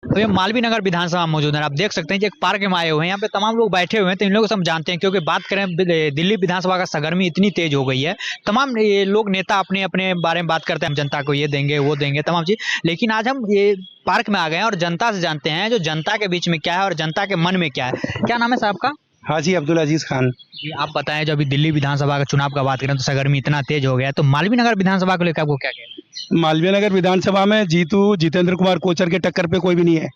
तो ये मालवीय नगर विधानसभा में मौजूद है। आप देख सकते हैं कि एक पार्क में आए हुए हैं, यहाँ पे तमाम लोग बैठे हुए हैं। तो इन लोगों को हम जानते हैं, क्योंकि बात करें दिल्ली विधानसभा का सरगर्मी इतनी तेज हो गई है। तमाम ये लोग नेता अपने अपने बारे में बात करते हैं, हम जनता को ये देंगे वो देंगे तमाम चीज। लेकिन आज हम ये पार्क में आ गए हैं और जनता से जानते हैं जो जनता के बीच में क्या है और जनता के मन में क्या है। क्या नाम है साहब का? हाजी अब्दुल अजीज खान। जी, आप बताएं, जो अभी दिल्ली विधानसभा का चुनाव का बात करें तो सरगर्मी इतना तेज हो गया है, तो मालवीय नगर विधानसभा को लेकर आपको क्या कहना है? मालवीय नगर विधानसभा में जितेंद्र कुमार कोचर के टक्कर पे कोई भी नहीं है।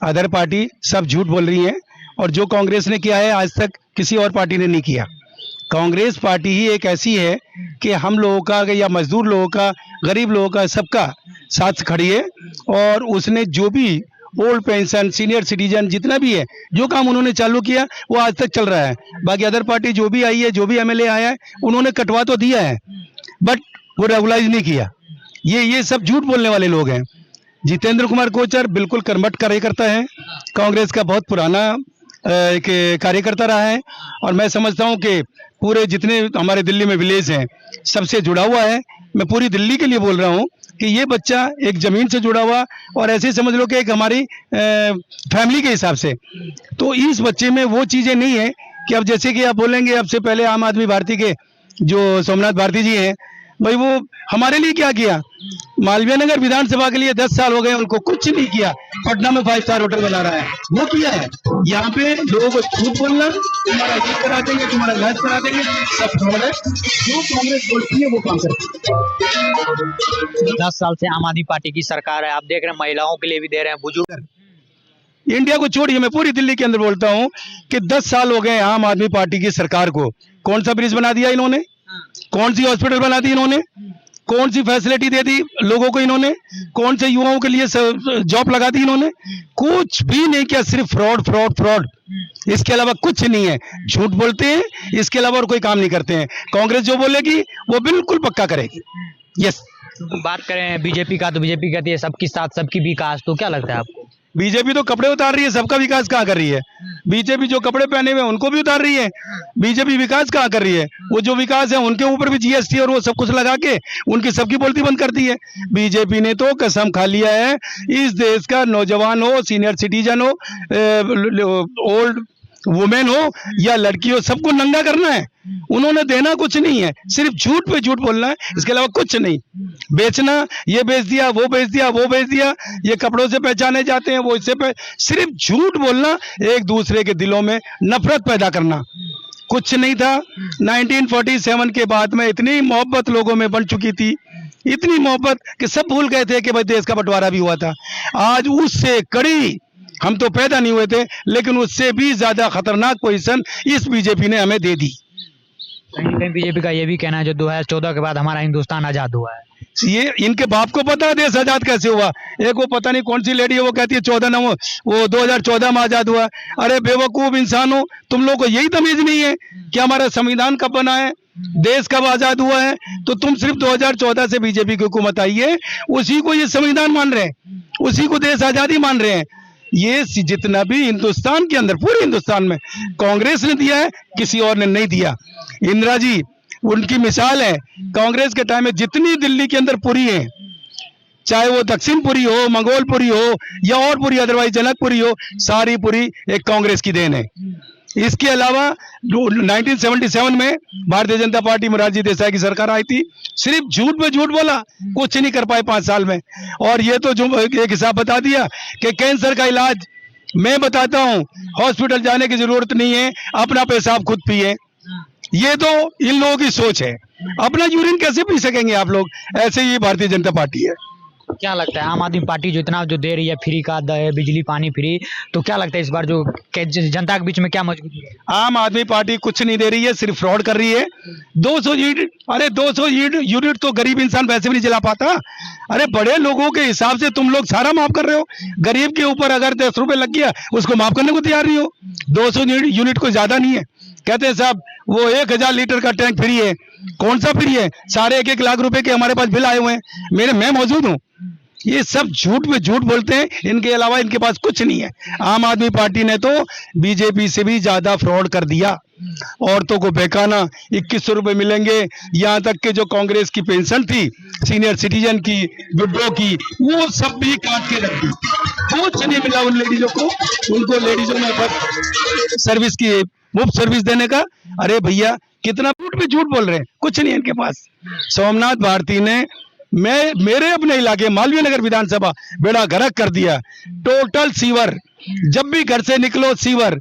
अदर पार्टी सब झूठ बोल रही है और जो कांग्रेस ने किया है आज तक किसी और पार्टी ने नहीं किया। कांग्रेस पार्टी ही एक ऐसी है कि हम लोगों का या मजदूर लोगों का, गरीब लोगों का, सबका साथ खड़ी है। और उसने जो भी ओल्ड पेंशन, सीनियर सिटीजन, जितना भी है जो काम उन्होंने चालू किया वो आज तक चल रहा है। बाकी अदर पार्टी जो भी आई है, जो भी एमएलए आया है, उन्होंने कटवा तो दिया है बट वो रेगुलाइज नहीं किया। ये सब झूठ बोलने वाले लोग हैं। जितेंद्र कुमार कोचर बिल्कुल कर्मठ कार्यकर्ता है, कांग्रेस का बहुत पुराना एक कार्यकर्ता रहा है। और मैं समझता हूं कि पूरे जितने हमारे दिल्ली में विलेज हैं सबसे जुड़ा हुआ है। मैं पूरी दिल्ली के लिए बोल रहा हूं कि ये बच्चा एक ज़मीन से जुड़ा हुआ, और ऐसे समझ लो कि एक हमारी फैमिली के हिसाब से। तो इस बच्चे में वो चीज़ें नहीं है कि अब जैसे कि आप बोलेंगे, अब से पहले आम आदमी पार्टी के जो सोमनाथ भारती जी हैं, भाई वो हमारे लिए क्या किया? मालवीय नगर विधानसभा के लिए 10 साल हो गए, उनको कुछ नहीं किया। पटना में 5 स्टार होटल बना रहा है, वो किया है। यहाँ पे लोगों को झूठ बोलना, तुम्हारा ये करा देंगे, तुम्हारा इलाज करा देंगे, सब फ्रॉड है। जो कांग्रेस बोलती है वो काम करती है। 10 साल से आम आदमी पार्टी की सरकार है, आप देख रहे हैं महिलाओं के लिए भी दे रहे हैं, बुजुर्ग। इंडिया को छोड़िए, मैं पूरी दिल्ली के अंदर बोलता हूँ कि 10 साल हो गए आम आदमी पार्टी की सरकार को। कौन सा ब्रिज बना दिया इन्होंने? कौन सी हॉस्पिटल बना दी इन्होंने? कौन सी फैसिलिटी दे दी लोगों को इन्होंने? कौन से युवाओं के लिए जॉब लगा दी इन्होंने? कुछ भी नहीं किया, सिर्फ फ्रॉड फ्रॉड फ्रॉड। इसके अलावा कुछ नहीं है। झूठ बोलते हैं, इसके अलावा और कोई काम नहीं करते हैं। कांग्रेस जो बोलेगी वो बिल्कुल पक्का करेगी। यस। बात करें बीजेपी का, तो बीजेपी कहती है सबकी साथ सबकी विकास। तो क्या लगता है आपको? बीजेपी तो कपड़े उतार रही है, सबका विकास कहाँ कर रही है? बीजेपी जो कपड़े पहने हुए हैं उनको भी उतार रही है। बीजेपी विकास कहाँ कर रही है? वो जो विकास है उनके ऊपर भी जीएसटी और वो सब कुछ लगा के उनकी सबकी बोलती बंद कर दी है। बीजेपी ने तो कसम खा लिया है, इस देश का नौजवान हो, सीनियर सिटीजन हो, ओल्ड वुमेन हो या लड़की हो, सबको नंगा करना है। उन्होंने देना कुछ नहीं है, सिर्फ झूठ पे झूठ बोलना है, इसके अलावा कुछ नहीं। बेचना, ये बेच दिया, वो बेच दिया, वो बेच दिया, ये कपड़ों से पहचाने जाते हैं, वो इससे सिर्फ झूठ बोलना, एक दूसरे के दिलों में नफरत पैदा करना। कुछ नहीं था। 1947 के बाद में इतनी मोहब्बत लोगों में बन चुकी थी, इतनी मोहब्बत कि सब भूल गए थे कि भाई देश का बंटवारा भी हुआ था। आज उससे कड़ी, हम तो पैदा नहीं हुए थे, लेकिन उससे भी ज्यादा खतरनाक पोजीशन इस बीजेपी ने हमें दे दी। कहीं बीजेपी का ये भी कहना है जो 2014 के बाद हमारा हिंदुस्तान आजाद हुआ है। ये इनके बाप को पता है देश आजाद कैसे हुआ। एक वो पता नहीं कौन सी लेडी है, वो कहती है 2014 में आजाद हुआ। अरे बेवकूफ इंसान हो, तुम लोग को यही तमीज नहीं है कि हमारा संविधान कब बना है, देश कब आजाद हुआ है? तो तुम सिर्फ 2014 से बीजेपी की हुकूमत आई है, उसी को ये संविधान मान रहे हैं, उसी को देश आजादी मान रहे हैं। ये जितना भी हिंदुस्तान के अंदर, पूरे हिंदुस्तान में कांग्रेस ने दिया है, किसी और ने नहीं दिया। इंदिरा जी उनकी मिसाल है। कांग्रेस के टाइम में जितनी दिल्ली के अंदर पुरी है, चाहे वो दक्षिणपुरी हो, मंगोलपुरी हो या और पुरी अदरवाइज जनकपुरी हो, सारी पुरी एक कांग्रेस की देन है। इसके अलावा 1977 में भारतीय जनता पार्टी मोरारजी देसाई की सरकार आई थी, सिर्फ झूठ पे झूठ बोला, कुछ नहीं कर पाए 5 साल में। और ये तो जो एक हिसाब बता दिया कि कैंसर का इलाज मैं बताता हूं, हॉस्पिटल जाने की जरूरत नहीं है, अपना पेशाब खुद पिए। ये तो इन लोगों की सोच है। अपना यूरिन कैसे पी सकेंगे आप लोग? ऐसे ही भारतीय जनता पार्टी है। क्या लगता है आम आदमी पार्टी जो इतना जो दे रही है, फ्री का बिजली पानी फ्री, तो क्या लगता है इस बार जो जनता के बीच में क्या मजबूती है? आम आदमी पार्टी कुछ नहीं दे रही है, सिर्फ फ्रॉड कर रही है। 200 यूनिट, अरे 200 यूनिट तो गरीब इंसान वैसे भी नहीं जला पाता। अरे बड़े लोगों के हिसाब से तुम लोग सारा माफ कर रहे हो, गरीब के ऊपर अगर 10 रुपए लग गया उसको माफ करने को तैयार नहीं हो। 200 यूनिट को ज्यादा नहीं है। कहते हैं साहब वो 1000 लीटर का टैंक फ्री है। कौन सा फ्री है? सारे 1-1 लाख रुपए के हमारे पास बिल आए हुए हैं, मैं मौजूद हूँ। ये सब झूठ पे झूठ बोलते हैं, इनके अलावा इनके पास कुछ नहीं है। आम आदमी पार्टी ने तो बीजेपी से भी ज्यादा फ्रॉड कर दिया। औरतों को बहकाना, 2100 रुपए मिलेंगे, यहाँ तक कि जो कांग्रेस की पेंशन थी सीनियर सिटीजन की, विडो की, वो सब भी काट के रख दी। कुछ नहीं मिला उन लेडीजों को, उनको लेडीजों में बस सर्विस की मुफ्त सर्विस देने का। अरे भैया कितना झूठ भी झूठ बोल रहे हैं, कुछ नहीं है इनके पास। सोमनाथ भारती ने मेरे अपने इलाके मालवीय नगर विधानसभा बेड़ा गर्क कर दिया। टोटल सीवर, जब भी घर से निकलो सीवर,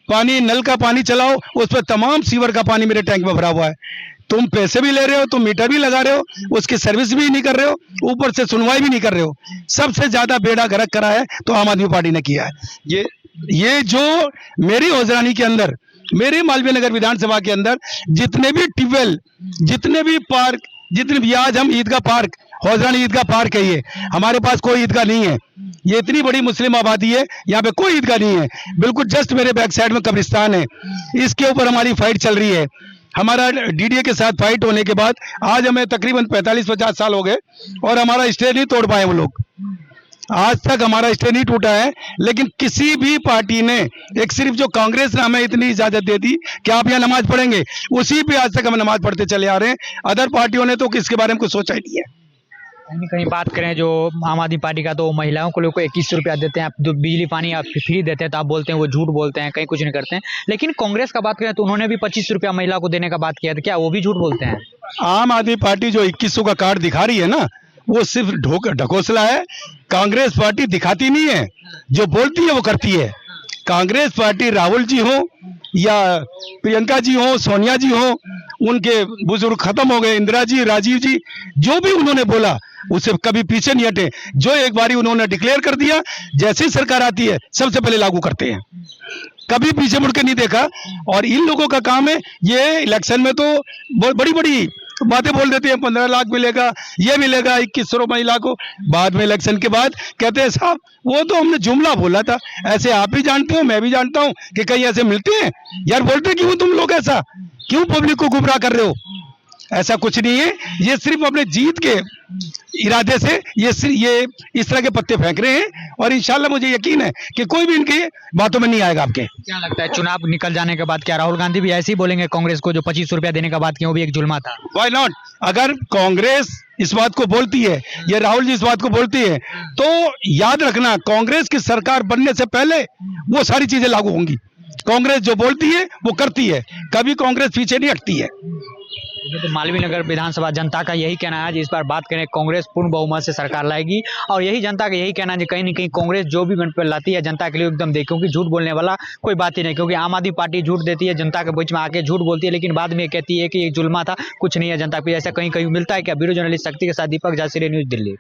पानी नल का पानी चलाओ उस पर तमाम सीवर का पानी मेरे टैंक में भरा हुआ है। तुम पैसे भी ले रहे हो, तुम मीटर भी लगा रहे हो, उसकी सर्विस भी नहीं कर रहे हो, ऊपर से सुनवाई भी नहीं कर रहे हो। सबसे ज्यादा बेड़ा गर्क करा है तो आम आदमी पार्टी ने किया है। ये जो मेरी हौजरानी के अंदर, मेरे मालवीय नगर विधानसभा के अंदर जितने भी ट्यूबवेल, जितने भी पार्क, जितने भी, आज हम ईदगाह पार्क, हौजरानी ईदगाह पार्क है, ये हमारे पास कोई ईदगाह नहीं है। ये इतनी बड़ी मुस्लिम आबादी है, यहाँ पे कोई ईदगाह नहीं है। बिल्कुल जस्ट मेरे बैक साइड में कब्रिस्तान है, इसके ऊपर हमारी फाइट चल रही है। हमारा डीडीए के साथ फाइट होने के बाद आज हमें तकरीबन 45-50 साल हो गए और हमारा स्टे नहीं तोड़ पाए वो लोग। आज तक हमारा स्टे नहीं टूटा है, लेकिन किसी भी पार्टी ने, एक सिर्फ जो कांग्रेस ने हमें इतनी इजाजत दे दी कि आप यहाँ नमाज पढ़ेंगे, उसी पे आज तक हम नमाज पढ़ते चले आ रहे हैं। अदर पार्टियों ने तो किसके बारे में कुछ सोचा ही नहीं है। कहीं कहीं बात करें जो आम आदमी पार्टी का, तो महिलाओं को लोग को 21 रुपया देते हैं, आप बिजली पानी आप फ्री देते हैं, तो आप बोलते हैं वो झूठ बोलते हैं, कहीं कुछ नहीं करते हैं। लेकिन कांग्रेस का बात करें तो उन्होंने भी 25 रुपया महिला को देने का बात किया, तो क्या वो भी झूठ बोलते हैं? आम आदमी पार्टी जो 2100 का कार्ड दिखा रही है ना, वो सिर्फ ढकोसला है। कांग्रेस पार्टी दिखाती नहीं है, जो बोलती है वो करती है। कांग्रेस पार्टी राहुल जी हो या प्रियंका जी हो, सोनिया जी हो, उनके बुजुर्ग खत्म हो गए, इंदिरा जी, राजीव जी, जो भी उन्होंने बोला उससे कभी पीछे नहीं हटे। जो एक बारी उन्होंने डिक्लेयर कर दिया, जैसे ही सरकार आती है सबसे पहले लागू करते हैं, कभी पीछे मुड़ के नहीं देखा। और इन लोगों का काम है, ये इलेक्शन में तो बड़ी बड़ी बातें बोल देते हैं, 15 लाख मिलेगा, ये मिलेगा 2100 महिला को, बाद में इलेक्शन के बाद कहते हैं साहब वो तो हमने जुमला बोला था। ऐसे आप भी जानते हो, मैं भी जानता हूं कि कहीं ऐसे मिलते हैं यार। बोलते क्यों तुम लोग ऐसा, क्यों पब्लिक को गुमराह कर रहे हो? ऐसा कुछ नहीं है, ये सिर्फ अपने जीत के इरादे से ये इस तरह के पत्ते फेंक रहे हैं। और इंशाल्लाह मुझे यकीन है कि कोई भी इनकी बातों में नहीं आएगा। आपके क्या लगता है चुनाव निकल जाने के बाद क्या राहुल गांधी भी ऐसे ही बोलेंगे कांग्रेस को, जो 25 रुपया देने का बात किया वो भी एक जुल्मा था? Why not? अगर कांग्रेस इस बात को बोलती है या राहुल जी इस बात को बोलती है, तो याद रखना कांग्रेस की सरकार बनने से पहले वो सारी चीजें लागू होंगी। कांग्रेस जो बोलती है वो करती है, कभी कांग्रेस पीछे नहीं हटती है। तो मालवीय नगर विधानसभा जनता का यही कहना है, इस बार बात करें कांग्रेस पूर्ण बहुमत से सरकार लाएगी। और यही जनता का यही कहना है कि कहीं ना कहीं कांग्रेस जो भी गणपति लाती है जनता के लिए एकदम दे, क्योंकि झूठ बोलने वाला कोई बात ही नहीं। क्योंकि आम आदमी पार्टी झूठ देती है, जनता के बीच में आके झूठ बोलती है, लेकिन बाद में कहती है कि ये जुल्मा था, कुछ नहीं है जनता पे। ऐसा कहीं कहीं मिलता है क्या? ब्यूरो जर्नलिस्ट शक्ति के साथ दीपक झांसी, न्यूज़ दिल्ली।